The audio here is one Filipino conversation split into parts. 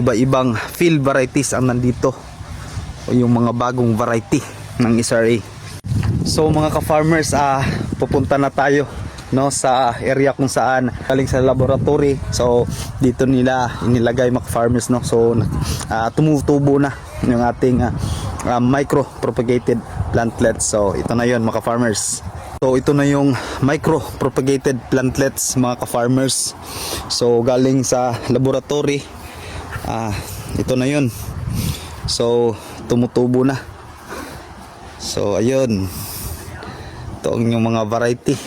iba-ibang field varieties ang nandito, o yung mga bagong variety ng SRA. So mga ka-farmers, pupunta na tayo sa area kung saan galing sa laboratory. So dito nila inilagay mga farmers, so tumutubo na yung ating micro propagated plantlets. So ito na yon mga farmers. So ito na yung micro propagated plantlets mga ka-farmers. So galing sa laboratory, ito na yon. So tumutubo na. So ayun, ito ang yung mga variety.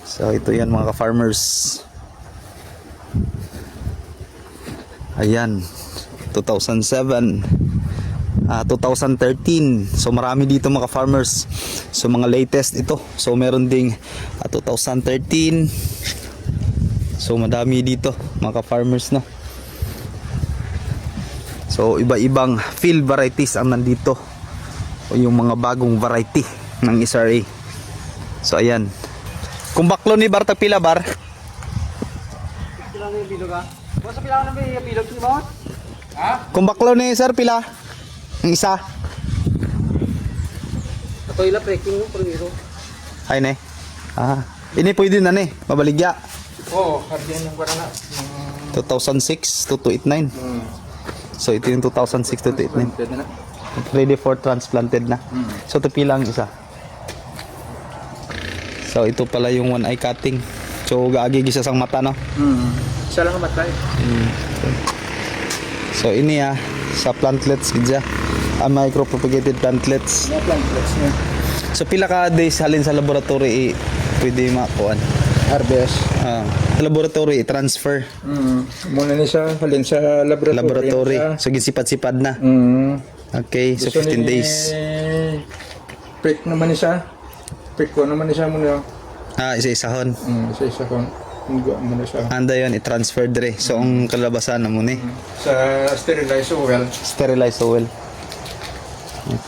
So ito yan mga ka-farmers. Ayan, 2007, 2013. So marami dito mga ka-farmers. So mga latest ito. So meron ding 2013. So madami dito mga ka-farmers, no. So iba-ibang field varieties ang nandito, o yung mga bagong variety ng SRA. So ayan. Kung baklo ni bar pila bar? Pila na yung bilog ha? Basta pila na yung bilog ni mo? Ha? Kung baklo ni sir pila? Ang isa. Ato ila packing mo primero. Ay ne. Ini pwede na ne, mabaligya. Oo, hardyan yung para na. 2006 to 289. So ito yung 2006 to 289. Ready for transplanted na. So ito pila ang isa. So ito pala yung one eye cutting. So gaagi gisa sang mata, no. Isa lang ang matay. So ini sa plantlets gidya. Micro propagated plantlets. Mga plantlets niya. So pila ka days halin sa laboratory pwede makuan. Harvest. Sa laboratory transfer. Muna ni siya halin sa laboratory. So gisipat-sipad na. Okay, so 15 days. Prick naman ni siya. Prick ko naman ni siya muna. Isa-isahon. Isa-isa ko. Hingga muna siya. Anda yon i-transfer dire. So ang kalabasan na mo ni Sa sterilized oil. sterilized oil.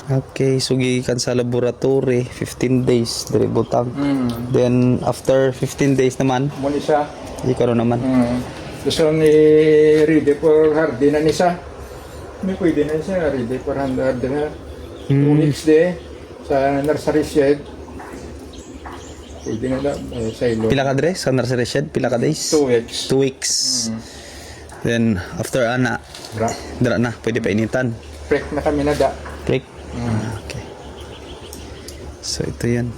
Okay, so gikan sa laboratory 15 days dire butang. Then after 15 days naman, Muna siya. ikaw naman. Gusto ni ready for hardy na ni siya. May pwede na siya ready for hardy na. 2 weeks de sa nursery shed. Pwede na lang sa ilo. Pila ka dire sa nursery shed? Pila ka days? 2 weeks. 2 weeks. Then after dra na pwede pa initan. Prick na kami na da. Break. Okay. So ito yan.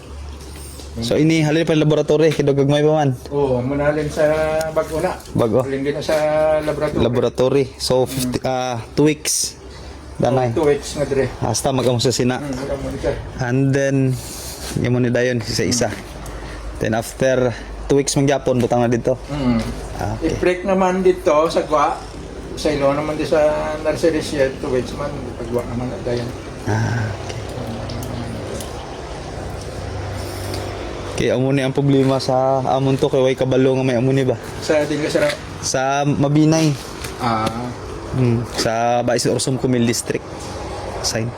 So ini halin pa laboratory kidugag may pa man. Oo, manalin sa bago na. Bago. Halin din na sa laboratory. Laboratory. So 2 weeks. Danay. 2 weeks nga dire. Hasta mag-amo sa sina. And then yung ni dayon isa-isa. Then after 2 weeks mangyapon butang na dito. Okay. I-break naman dito sa gwa. Sa ilo naman di sa nursery shed 2 weeks man pagwa naman na dayon. Okay. Okay, amo ni ang problema sa amon to kay way kabalo nga may amo ni ba? Sa dinga Sa Mabinay. ah Sa Bais Orsum Kumil District. Sign.